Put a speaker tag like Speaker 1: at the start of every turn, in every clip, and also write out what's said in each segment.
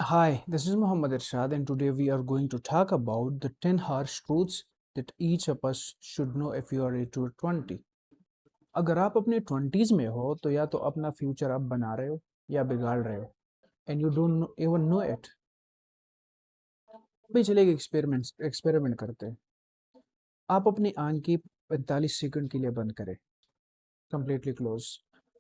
Speaker 1: Hi, this is Muhammad Irshad, and today we are going to talk about the 10 harsh truths that each of us should know if you are into 20. अगर आप अपने 20s में हो तो या तो अपना फ्यूचर आप बना रहे हो या बिगाड़ रहे हो and you don't even know it. भाई चलिए एक्सपेरिमेंट करते हैं। आप अपनी आंख की 45 सेकंड के लिए बंद करें, कंप्लीटली क्लोज,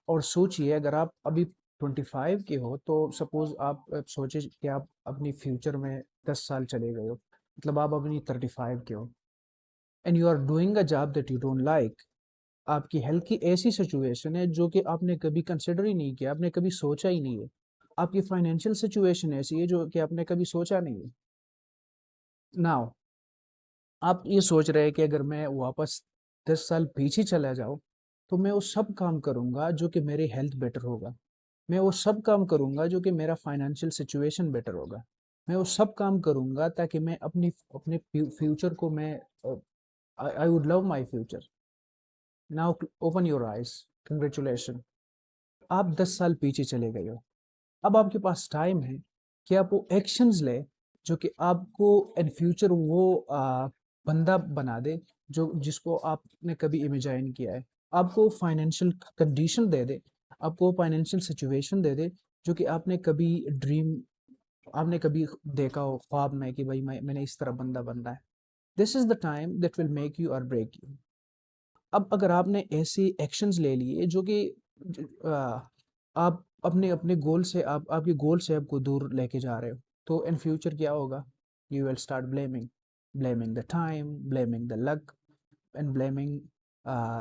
Speaker 1: और सोचिए अगर आप अभी 25 के हो तो सपोज आप सोचे कि आप अपनी फ्यूचर में 10 साल चले गए हो, मतलब आप अपनी 35 के हो and you are doing a job that you don't like. आपकी हेल्थ की ऐसी सिचुएशन है जो कि आपने कभी कंसिडर ही नहीं किया, आपने कभी सोचा ही नहीं है। आपकी फाइनेंशियल सिचुएशन ऐसी है जो कि आपने कभी सोचा नहीं है। नाउ आप ये सोच रहे हैं कि अगर मैं वापस 10 साल पीछे चला जाऊं तो मैं वो सब काम करूंगा जो कि मेरी हेल्थ बेटर होगा। मैं वो सब काम करूंगा जो कि मेरा फाइनेंशियल सिचुएशन बेटर होगा। मैं वो सब काम करूंगा ताकि मैं अपनी अपने फ्यूचर को मैं I would love my future. Now open your eyes. Congratulation, आप 10 साल पीछे चले गए हो। अब आपके पास टाइम है कि आप वो एक्शंस ले जो कि आपको इन फ्यूचर वो बंदा बना दे जो जिसको आपने कभी इमेजाइन किया है। आपको फाइनेंशियल कंडीशन दे दे, आपको फाइनेंशियल सिचुएशन दे दे जो कि आपने कभी देखा हो ख्वाब में कि भाई मैंने इस तरह बंदा बनना है। This is the time that will make you और ब्रेक यू। अब अगर आपने ऐसे एक्शंस ले लिए जो कि आ, आप अपने अपने गोल से आपके गोल से आपको दूर लेके जा रहे हो, तो इन फ्यूचर क्या होगा? You will start blaming the time, blaming the luck, and blaming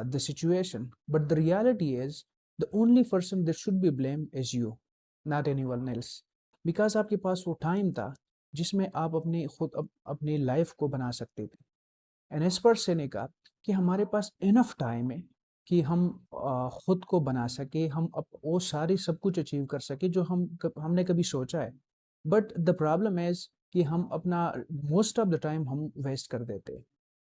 Speaker 1: the situation. But the reality is the only person that should be blame is you, not anyone else. Because आपके पास वो time था जिसमें आप अपनी life को बना सकते थे। एंड एज पर सेनेका कि हमारे पास इनफ टाइम है कि हम खुद को बना सके, हम वो सारी सब कुछ अचीव कर सके जो हमने कभी सोचा है। बट द प्रॉब्लम इज कि हम अपना मोस्ट ऑफ द टाइम हम वेस्ट कर देते हैं।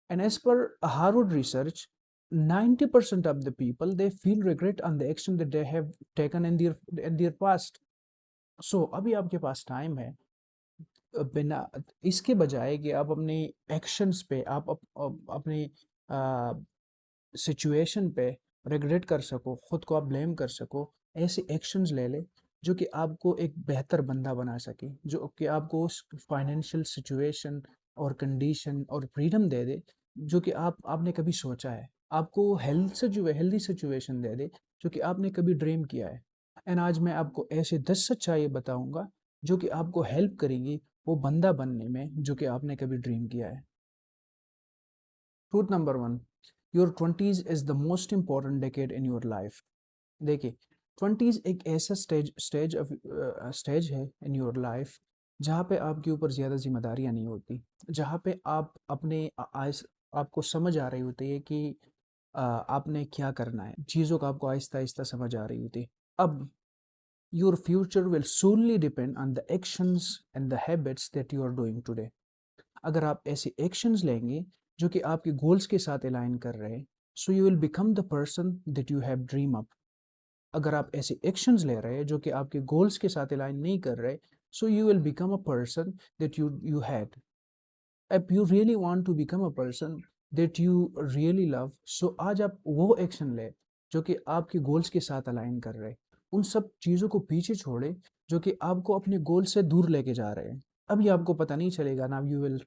Speaker 1: And as per Harvard research, 90% of the people they feel regret on the action that they have taken in their past. So अभी आपके पास time है, बिना इसके बजाय कि आप अपनी एक्शंस पे अपनी सिचुएशन पे रिग्रेट कर सको, खुद को आप ब्लेम कर सको, ऐसे एक्शंस ले ले जो कि आपको एक बेहतर बंदा बना सके, जो कि आपको उस फाइनेंशियल सिचुएशन और कंडीशन और फ्रीडम दे दे जो कि आपने कभी सोचा है। आपको हेल्दी सिचुएशन दे दे जो कि आपने कभी ड्रीम किया है। एंड आज मैं आपको ऐसे 10 सच्चाई बताऊंगा जो कि आपको हेल्प करेंगी वो बंदा बनने में जो कि आपने कभी ड्रीम किया है। Truth number one, your twenties is the most important decade in your life. देखिए, ट्वेंटीज एक ऐसा स्टेज है इन योर लाइफ जहाँ पे आपके ऊपर ज़्यादा जिम्मेदारियाँ नहीं होती, जहाँ पे आप अपने आपको समझ आ रही होती है कि आपने क्या करना है, चीज़ों का आपको आहिस्ता आहिस्ता समझ आ रही होती है। अब your future will solely depend on the actions and the habits that you are doing today. अगर आप ऐसे एक्शंस लेंगे जो कि आपके गोल्स के साथ अलाइन कर रहे हैं, सो you will become the person that you have dream up. अगर आप ऐसे एक्शंस ले रहे हैं जो कि आपके गोल्स के साथ अलाइन नहीं कर रहे, so you will become a person that you had. If you really want to become a person that you really love, so आज आप वो एक्शन ले जो कि आपके गोल्स के साथ अलाइन कर रहे हैं। उन सब चीज़ों को पीछे छोड़े जो कि आपको अपने गोल से दूर लेके जा रहे हैं। अभी आपको पता नहीं चलेगा ना, यू विल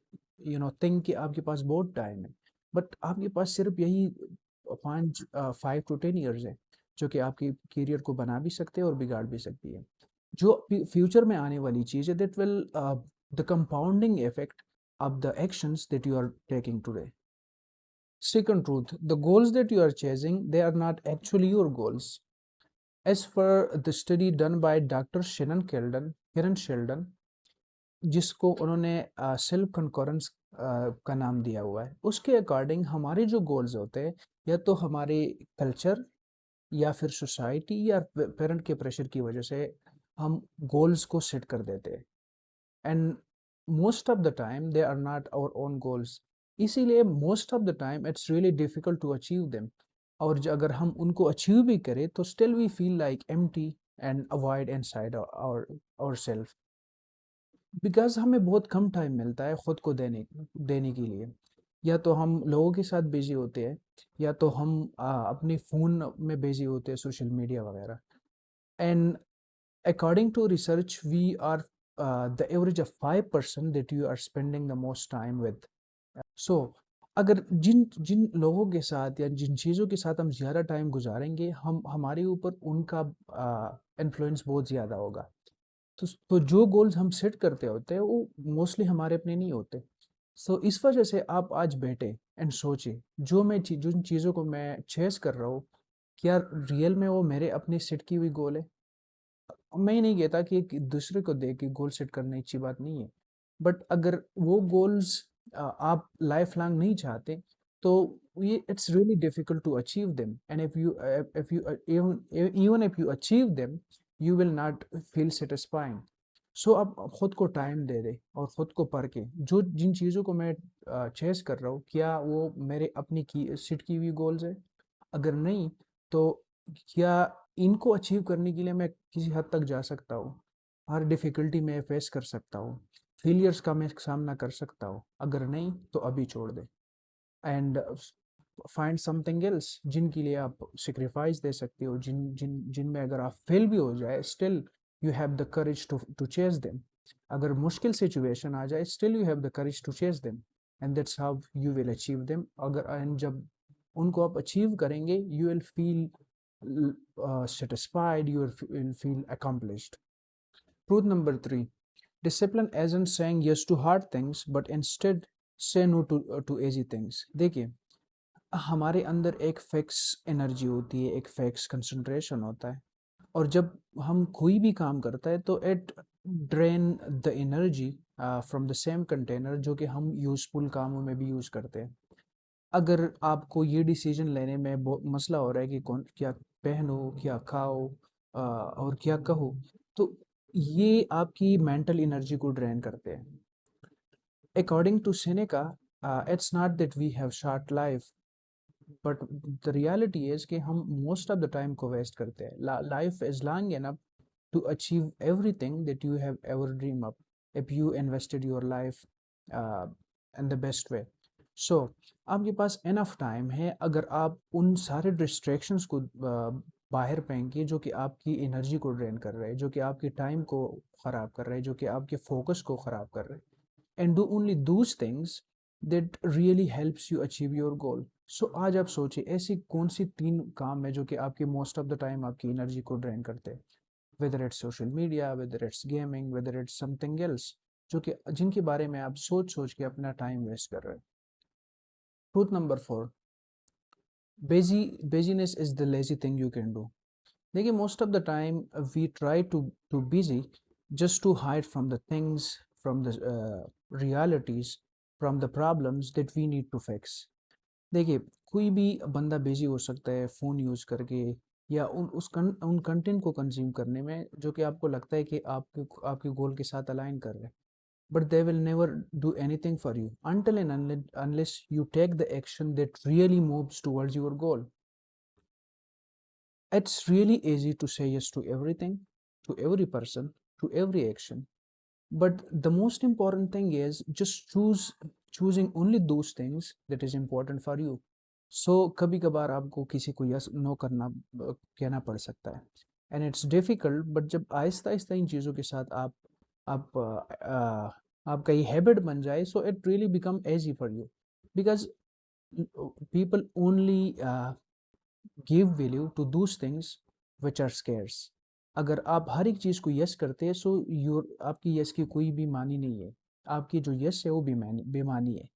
Speaker 1: थिंक कि आपके पास बहुत टाइम है, बट आपके पास सिर्फ यही 5 to 10 ईयर्स है जो कि आपकी करियर को बना भी सकते हैं और बिगाड़ भी सकती है। जो फ्यूचर में आने वाली चीज़ है that will the compounding effect of the actions that you are taking today. Second truth, the goals that you are chasing, they are not actually your goals. As per the study done by Dr. Kiran Sheldon, जिसको उन्होंने self concurrence का नाम दिया हुआ है, उसके according हमारे जो गोल्स होते हैं या तो हमारे कल्चर या फिर सोसाइटी या पेरेंट के प्रेशर की वजह से हम गोल्स को सेट कर देते हैं। And most of the time they are not our own goals. इसीलिए most of the time it's really difficult to achieve them. और अगर हम उनको अचीव भी करें तो still we feel like empty and a void inside our self. Because हमें बहुत कम टाइम मिलता है खुद को देने के लिए। या तो हम लोगों के साथ बिजी होते हैं, या तो हम अपने फ़ोन में बिजी होते हैं, सोशल मीडिया वगैरह। And according to research, we are the average of 5% that you are spending the most time with. So अगर जिन जिन लोगों के साथ या जिन चीज़ों के साथ हम ज़्यादा टाइम गुजारेंगे, हम हमारे ऊपर उनका इन्फ्लुएंस बहुत ज़्यादा होगा। तो जो गोल्स हम सेट करते होते हैं वो मोस्टली हमारे अपने नहीं होते। सो इस वजह से आप आज बैठे एंड सोचिए, जिन चीज़ों को मैं चेस कर रहा हूँ, क्या रियल में वो मेरे अपने सेट की हुई गोल है? मैं ये नहीं कहता कि एक दूसरे को देख के गोल सेट करना अच्छी बात नहीं है, बट अगर वो गोल्स आप लाइफ लॉन्ग नहीं चाहते, तो ये it's really difficult to achieve them. And if you even if you achieve them, you will not feel satisfying. So आप खुद को टाइम दे दे और खुद को परखे, जो जिन चीज़ों को मैं चेस कर रहा हूँ, क्या वो मेरे अपनी की सेट की हुई गोल्स है? अगर नहीं, तो क्या इनको अचीव करने के लिए मैं किसी हद तक जा सकता हूँ? हर डिफ़िकल्टी मैं फेस कर सकता हूँ? फेलियर्स का मैं सामना कर सकता हूँ? अगर नहीं, तो अभी छोड़ दें एंड फाइंड समथिंग एल्स, जिनके लिए आप सैक्रिफाइस दे सकते हो, जिनमें अगर आप फेल भी हो जाए, still you have the courage to chase them. अगर मुश्किल सिचुएशन आ जाए, still you have the courage to chase them, and that's how you will achieve them. अगर एंड जब उनको आप अचीव करेंगे, you will feel satisfied, you will feel accomplished. Truth number three: discipline isn't saying yes to hard things, but instead say no to easy things. देखिए, हमारे अंदर एक fix energy होती है, एक फिक्स कंसंट्रेशन होता है, और जब हम कोई भी काम करता है तो it drain the energy from the same container जो कि हम यूजफुल कामों में भी यूज करते हैं। अगर आपको ये डिसीजन लेने में बहुत मसला हो रहा है कि कौन क्या पहनो, क्या खाओ, और क्या कहो, तो ये आपकी मेंटल एनर्जी को ड्रेन करते हैं। According to Seneca, it's not that we have short life, but the reality is कि हम मोस्ट ऑफ द टाइम को वेस्ट करते हैं। Life is long enough to achieve everything that you have ever dreamed of if you invested your life uh, in the best way. So आपके पास enough time है, अगर आप उन सारे distractions को बाहर फेंकिए जो कि आपकी एनर्जी को ड्रेन कर रहे हैं, जो कि आपके टाइम को ख़राब कर रहे हैं, जो कि आपके फोकस को ख़राब कर रहे हैं, and do only Dooj things that really helps you achieve your goal. So आज आप सोचिए, ऐसी कौन सी 3 काम है जो कि आपकी मोस्ट ऑफ द टाइम आपकी एनर्जी को ड्रेन करते हैं? whether it's social media, whether it's gaming, whether it's something else, जो कि जिनके बारे में आप सोच सोच के अपना टाइम वेस्ट कर रहे हैं। Truth number 4: busyness is the lazy thing you can do. देखिए, most of the time we try to busy just to hide from the things, from the realities, from the problems that we need to fix. देखिए, कोई भी बंदा busy हो सकता है phone use करके, या उन कंटेंट को कंज्यूम करने में जो कि आपको लगता है कि आपके गोल के साथ अलाइन कर रहे हैं, but they will never do anything for you until and unless you take the action that really moves towards your goal. It's really easy to say yes to everything, to every person, to every action. But the most important thing is just choosing only those things that is important for you. So कभी कभार आपको किसी को yes no करना कहना पड़ सकता है, एंड इट्स डिफिकल्ट, बट जब आहिस्ता आहिस्ता इन चीज़ों के साथ आप आपका ये हैबिट बन जाए, so it really become easy for you, because people only give value to those things which are scarce. अगर आप हर एक चीज़ को यस करते हैं, सो योर आपकी यस की कोई भी मानी नहीं है, आपकी जो यस है वो बेमानी है।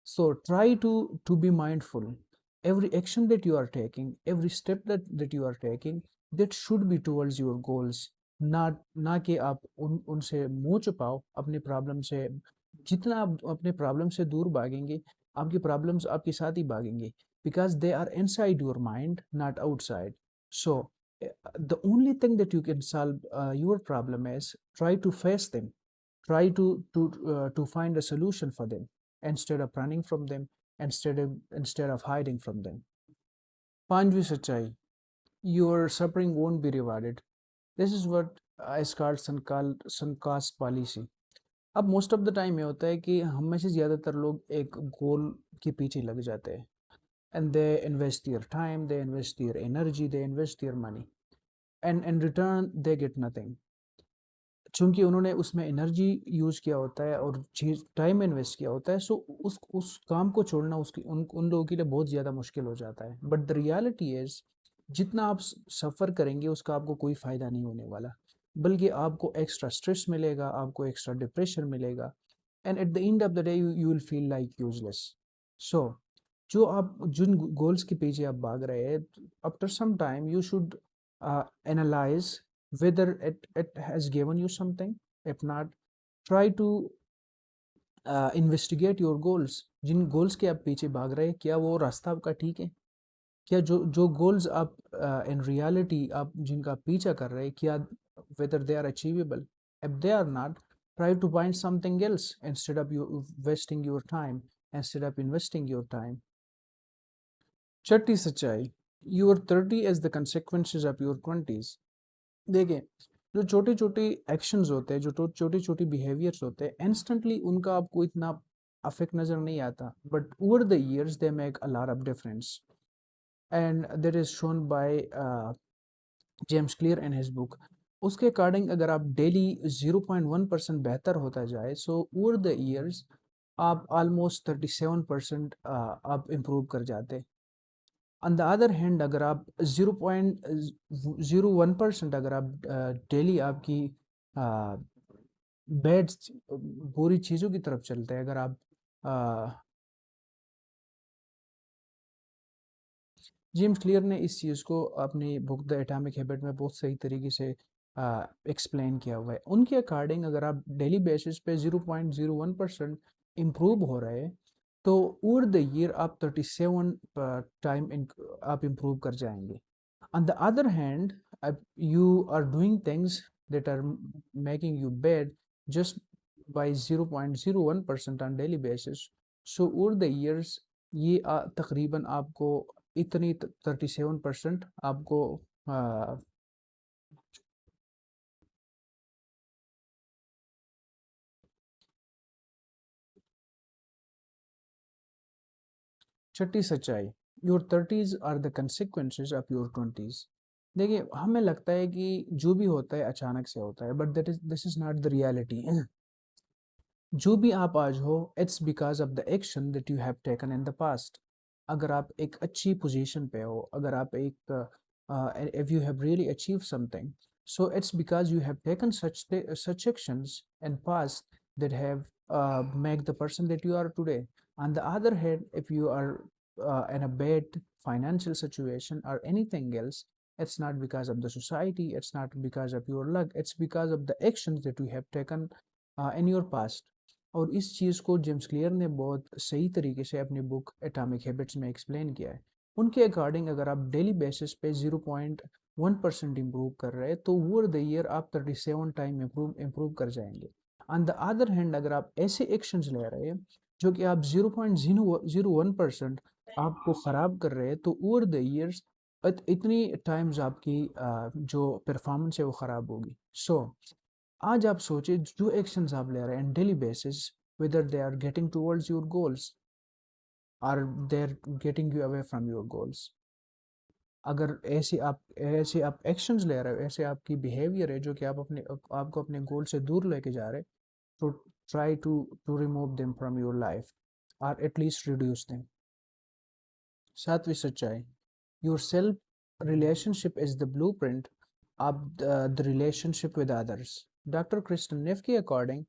Speaker 1: So try to be mindful. Every action that you are taking, every step that you are taking, that should be towards your goals. ना कि आप उनसे मुंह छुपाओ अपने प्रॉब्लम से। जितना आप अपने प्रॉब्लम से दूर भागेंगे, आपकी प्रॉब्लम्स आपके साथ ही भागेंगे, because they are inside your mind, not outside. So the only thing that you can solve your problem is try to face them, try to find a solution for them instead of running from them, instead of hiding from them. पांचवी सच्चाई: your suffering won't be rewarded. This is what is called Sankast policy. अब most of the time ये होता है कि हम में से ज़्यादातर लोग एक गोल के पीछे लग जाते हैं, and they invest their time, they invest their energy, they invest their money, and in return they get nothing. चूंकि उन्होंने उसमें एनर्जी यूज़ किया होता है और चीज टाइम इन्वेस्ट किया होता है, सो उस काम को छोड़ना उसकी उन उन लोगों के लिए बहुत ज़्यादा मुश्किल हो जाता है। बट द रियलिटी इज, जितना आप सफ़र करेंगे उसका आपको कोई फ़ायदा नहीं होने वाला, बल्कि आपको एक्स्ट्रा स्ट्रेस मिलेगा, आपको एक्स्ट्रा डिप्रेशन मिलेगा, and at the end of the day you will feel like useless. So जो आप जिन गोल्स के पीछे आप भाग रहे हैं, after some time you should analyse whether it has given you something. If not, try to investigate your goals. जिन goals के आप पीछे भाग रहे हैं, क्या वो रास्ता आपका ठीक है? क्या जो जो गोल्स आप इन रियलिटी आप जिनका पीछा कर रहे हैं, क्या whether they are achievable? If they are not, try to find something else instead of you wasting your time, instead of investing your time. छठी सच्चाई, your 30 is the consequences of your 20s. देखिए, जो छोटे छोटे actions होते हैं, जो छोटी छोटी बिहेवियर्स होते हैं, इंस्टेंटली उनका आपको इतना अफेक्ट नज़र नहीं आता, but over the years they make a lot of difference, and that is shown by James clear in his book. उसके अकॉर्डिंग अगर आप डेली 0.1% बेहतर होता जाए, सो ओवर द ईयर्स आप ऑलमोस्ट 37% आप इम्प्रूव कर जाते। ऑन द अदर हैंड अगर आप 0.01% अगर आप डेली आपकी बैड बुरी चीज़ों की तरफ चलते हैं, अगर आप जेम्स क्लियर ने इस चीज़ को अपनी बुक द एटॉमिक हैबिट में बहुत सही तरीके से एक्सप्लेन किया हुआ है। उनके अकॉर्डिंग अगर आप डेली बेसिस पे 0.01% इम्प्रूव हो रहे हैं, तो ओवर द ईयर आप 37 टाइम आप इम्प्रूव कर जाएंगे। On the other hand, you are doing things that are making you bad just by 0.01% on daily basis. So over the years, ये तकरीबन आपको इतनी 37% आपको आ, छठी सच्चाई, your 30s are the consequences of your 20s। देखिए, हमें लगता है कि जो भी होता है अचानक से होता है, but that is this is not the reality. जो भी आप आज हो, it's because of the action that you have taken in the past. अगर आप एक अच्छी पोजीशन पे हो, अगर आप एक if you have really achieved something, so it's because you have taken such actions in past that have make the person that you are today. On the other hand, if you are in a bad financial situation or anything else, it's not because of the society, it's not because of your luck, it's because of the actions that you have taken in your past। और इस चीज़ को James clear ने बहुत सही तरीके से अपनी book atomic habits में एक्सप्लेन किया है। उनके अकॉर्डिंग अगर आप डेली बेसिस पे 0.1% इम्प्रूव कर रहे हैं, तो ओवर द ईयर आप 37 टाइम इम्प्रूव कर जाएंगे। ऑन द अदर हैंड अगर आप ऐसे एक्शंस ले रहे हैं जो कि आप 0.001% आपको ख़राब कर रहे हैं, तो ओवर द ईयर्स इतनी टाइम्स आपकी जो परफॉर्मेंस है वो ख़राब होगी। सो आज आप सोचिए, जो एक्शंस आप ले रहे हैं daily basis, whether they are getting towards your goals or they're getting you away from your goals। अगर ऐसे आप एक्शंस ले रहे हो, ऐसे आपकी बिहेवियर है जो कि आपको अपने गोल से दूर लेके जा रहे हैं, तो try to remove them from your life, और एटलीस्ट रिड्यूस देम। सातवीं सच्चाई, your self relationship is the blueprint of the relationship with others. Doctor Kristin Neff के अकॉर्डिंग,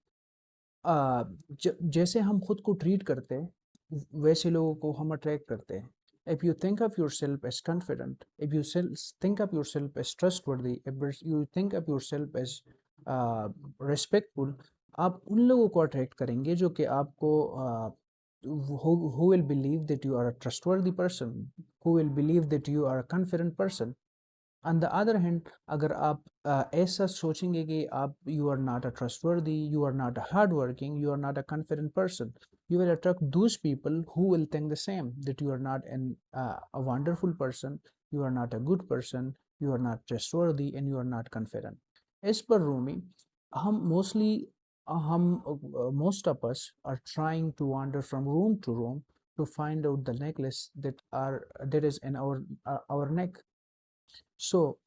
Speaker 1: जैसे हम खुद को ट्रीट करते हैं, वैसे लोगों को हम अट्रैक्ट करते हैं। If you think of yourself as confident, if you think of yourself as trustworthy, if you think of yourself as respectful, आप उन लोगों को अट्रैक्ट करेंगे जो कि आपको who will believe that you are a trustworthy person, who will believe that you are a confident person। On the other hand अगर आप ऐसा सोचेंगे कि आप you are not a trustworthy, you are not a hard working, you are not a confident person, you will attract those people who will think the same, that you are not a wonderful person, you are not a good person, you are not trustworthy, and you are not confident। इस पर रूमी, हम mostly Most of us are trying to wander from room to room to find out the necklace that is in our neck. So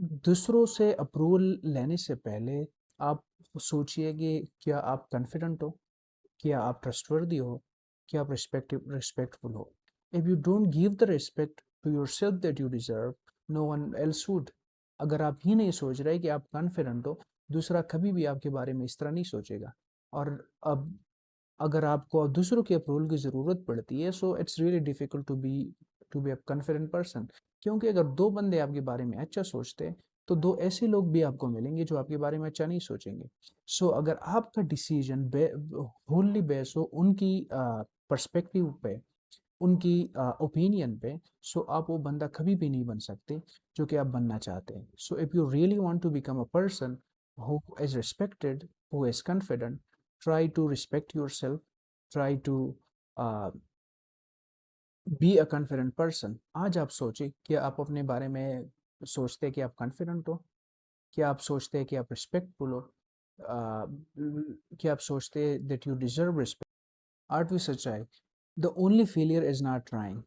Speaker 1: दूसरों से approval लेने से पहले आप सोचिए कि क्या आप कॉन्फिडेंट हो, क्या आप ट्रस्टवर्दी हो, क्या आप रिस्पेक्टफुल हो. If you don't give the respect to yourself that you deserve, no one else would. अगर आप ही नहीं सोच रहे कि आप कॉन्फिडेंट हो, दूसरा कभी भी आपके बारे में इस तरह नहीं सोचेगा. और अब अगर आपको दूसरों के अप्रूवल की ज़रूरत पड़ती है, so it's really difficult to be a confident person. क्योंकि अगर दो बंदे आपके बारे में अच्छा सोचते हैं, तो दो ऐसे लोग भी आपको मिलेंगे जो आपके बारे में अच्छा नहीं सोचेंगे. सो अगर आपका डिसीजन होनली बेस हो उनकी पर्सपेक्टिव पे, उनकी ओपिनियन पे, सो आप वो बंदा कभी भी नहीं बन सकते जो कि आप बनना चाहते हैं. So if you really want to become a person who is respected, who is confident, try to respect yourself, try to uh, be a confident person. आज आप सोचिए कि आप अपने बारे में सोचते हैं कि आप कॉन्फिडेंट हो, क्या आप सोचते हैं कि आप रिस्पेक्टफुल हो, क्या आप सोचते हैं दैट यू डिजर्व रिस्पेक्ट. आठवीं सच्चाई, the only failure is not trying.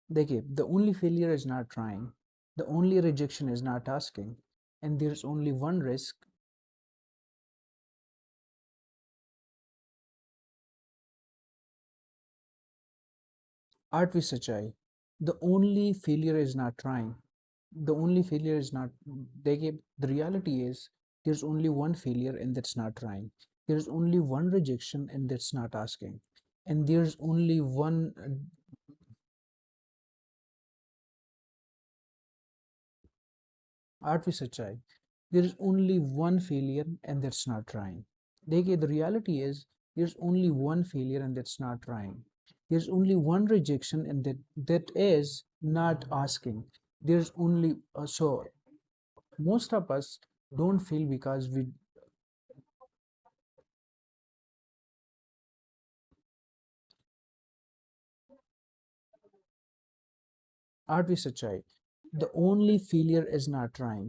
Speaker 1: देखिए, the only failure is not trying, the only rejection is not asking, and there is only one risk. आठवीं सच्चाई, the only failure is not trying, the only failure is not, they give, the reality is there's only one failure and that's not trying. There's only one rejection and that's not asking. And there's only one आठवीं सच्चाई, there is only one failure and that's not trying. देखिए, the reality is there's only one failure and that's not trying. There's only one rejection and that is not asking. There's only so most of us don't fail because we. आठवीं सच्चाई, the only failure is not trying.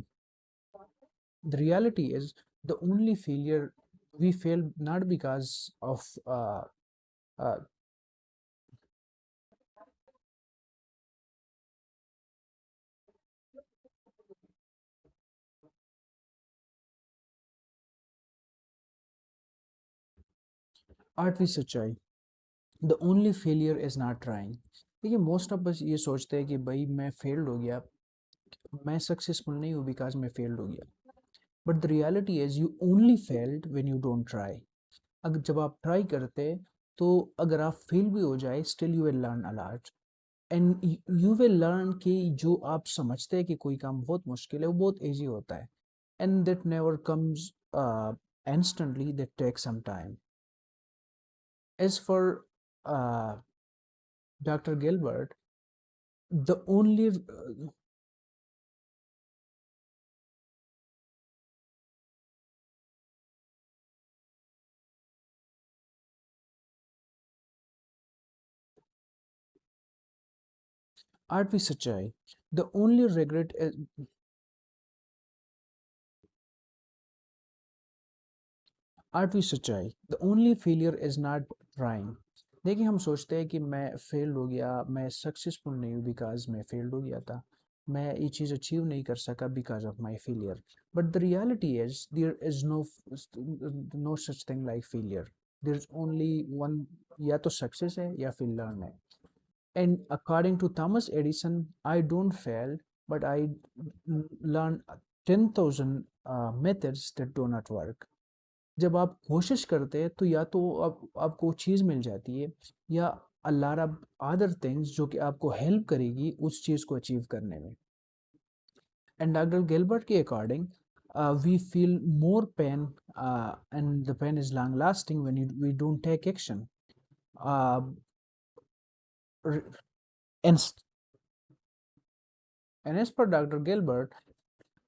Speaker 1: The reality is the only failure, we fail not because of uh, आठवीं सच्चाई, the only failure is not trying. देखिए, most of us ये सोचते हैं कि भाई मैं फेल्ड हो गया, मैं सक्सेसफुल नहीं हूँ बिकॉज मैं फेल्ड हो गया. But the reality is you only failed when you don't try. अगर जब आप ट्राई करते तो अगर आप फेल भी हो जाए, still you will learn a lot. And you will learn कि जो आप समझते हैं कि कोई काम बहुत मुश्किल है, वो बहुत ईजी होता है. And that never comes instantly, that takes some time. As for Dr. Gilbert, the only आठवीं सच्चाई, the only regret is, आठवीं सच्चाई, the only failure is not trying. देखिए, हम सोचते हैं कि मैं फेल हो गया, मैं सक्सेसफुल नहीं हूँ बिकॉज मैं फेल्ड हो गया था, मैं ये चीज़ अचीव नहीं कर सका because of my failure. But the reality is there is no such thing like failure. There is only one, या तो सक्सेस है या फिर लर्न है. And according to Thomas Edison, I don't fail but I learn 10,000 methods that do not work. जब आप कोशिश करते हैं तो या तो आपको चीज़ मिल जाती है, या a lot of other things जो कि आपको हेल्प करेगी उस चीज़ को अचीव करने में. एंड डॉक्टर गिलबर्ट के according, we feel more pain, and the pain is long lasting when we don't take action. And as per doctor Gilbert,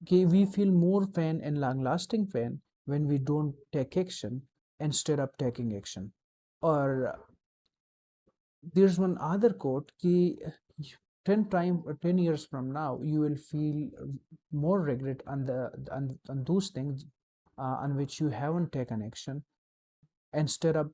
Speaker 1: कि we feel more pain and long-lasting pain when we don't take action instead of taking action. Or there's one other quote कि 10 years from now you will feel more regret on those things on which you haven't taken action. instead of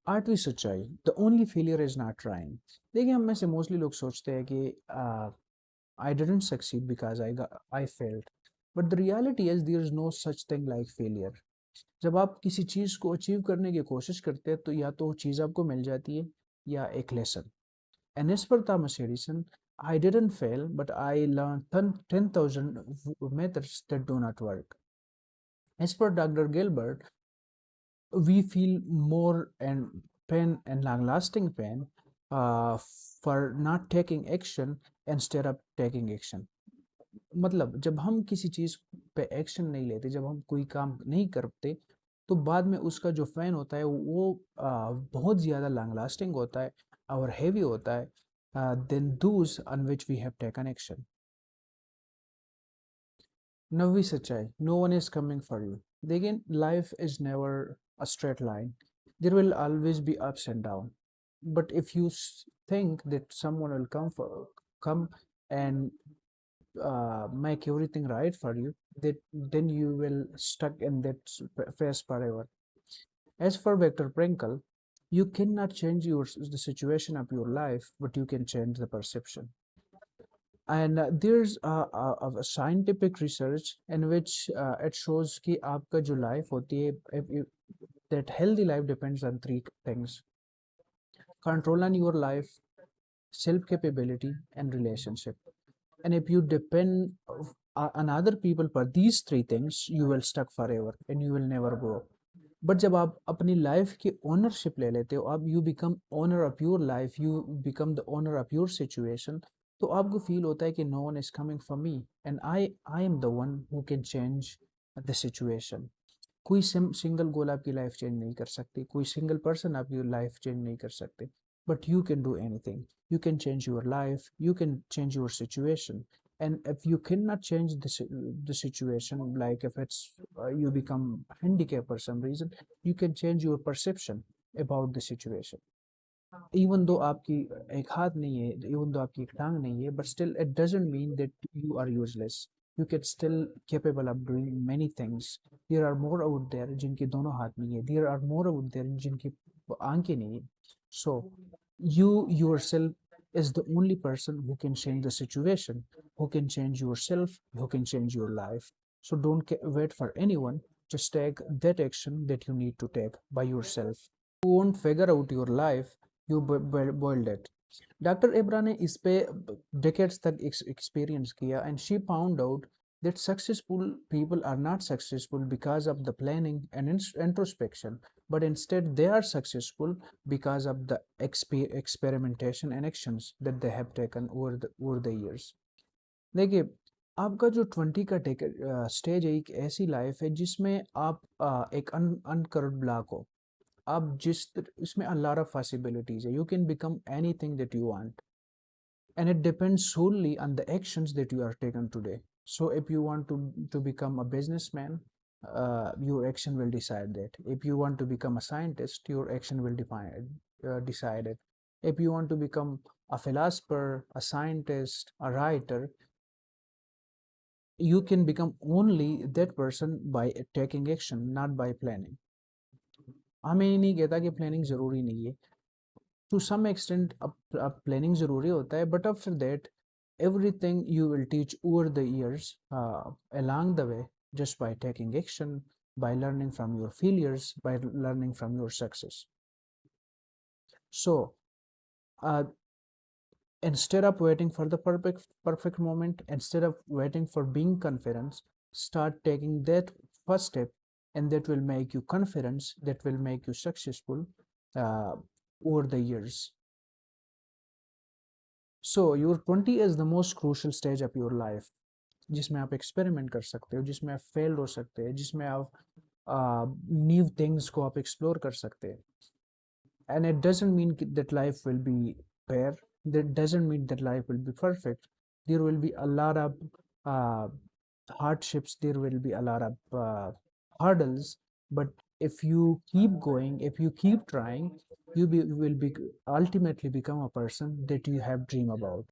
Speaker 1: आठवीं सच्चाई, the only failure is not trying. देखिए, हम में से mostly लोग सोचते हैं कि I didn't succeed because I failed, but the reality is there is no such thing like failure. जब आप किसी चीज़ को अचीव करने की कोशिश करते हैं तो या तो वो चीज़ आपको मिल जाती है या एक lesson. And as per Thomas Edison, I didn't fail, but I learned 10,000 methods that do not work. As per Dr. Gilbert, we feel more and pain and long-lasting pain uh, for not taking action instead of taking action. मतलब जब हम किसी चीज़ पे action नहीं लेते, जब हम कोई काम नहीं करते, तो बाद में उसका जो फैन होता है वो बहुत ज़्यादा लॉन्ग लास्टिंग होता है और हेवी होता है then those on which we have taken action. नवीं सच्चाई, no one is coming for you. देखिए, life is never a straight line, there will always be ups and down, but if you think that someone will come and make everything right for you, that then you will stuck in that phase forever. As for Viktor Frankl, you cannot change the situation of your life, but you can change the perception. And there's a scientific research in which it shows कि आपका जो life होती है, that healthy life depends on three things: control on your life, self capability, and relationship. And if you depend on other people for these three things, you will stuck forever and you will never grow. But जब आप अपनी life की ownership ले लेते हो, आप you become owner of your life, you become the owner of your situation, तो आपको फील होता है कि no one is coming for me and I am the one who can change the situation. कोई सिंगल गोल आपकी life change नहीं कर सकती, कोई सिंगल पर्सन आपकी लाइफ चेंज नहीं कर सकते, but you can do anything. You can change your life, you can change your situation. And if you cannot change the situation, like if it's you become handicapped for some reason, you can change your perception about the situation. Even though आपकी एक हाथ नहीं है, even though आपकी एक टांग नहीं है, but still it doesn't mean that you are useless. You can still capable of doing many things. There are more out there जिनके दोनों हाथ नहीं है. There are more out there जिनकी आंखें नहीं है. So you yourself is the only person who can change the situation, who can change yourself, who can change your life. So don't wait for anyone. Just take that action that you need to take by yourself. You won't figure out your life, you build it. Doctor एब्रा ने इस पे decades तक experience किया and she found out that successful people are not successful because of the planning and introspection, but instead they are successful because of the experimentation and actions that they have taken over the years. देखिए, आपका जो 20 का stage है, एक ऐसी life है जिसमें आप एक अनकर्व्ड ब्लॉक हो। आप इसमें a lot of possibilities है, you can become anything that you want, and it depends solely on the actions that you are taken today. So if you want to become a businessman, your action will decide that. If you want to become a scientist, your action will decide it. If you want to become a philosopher, a scientist, a writer, you can become only that person by taking action, not by planning. हमें ये नहीं कहता कि planning ज़रूरी नहीं है, to some extent planning ज़रूरी होता है, but after that everything you will teach over the years along the way, just by taking action, by learning from your failures, by learning from your success. So uh, instead of waiting for the perfect moment, instead of waiting for being confident, start taking that first step, and that will make you confidence, that will make you successful uh, over the years. So your 20 is the most crucial stage of your life, जिसमें आप experiment कर सकते हो, जिसमें आप fail हो सकते हैं, जिसमें आप न्यू थिंग्स को आप एक्सप्लोर कर सकते हैं. And it doesn't mean that life will be fair, that doesn't mean that life will be perfect. There will be a lot of uh, hardships, there will be a lot of hurdles, but if you keep going, if you keep trying, will be ultimately become a person that you have dream about.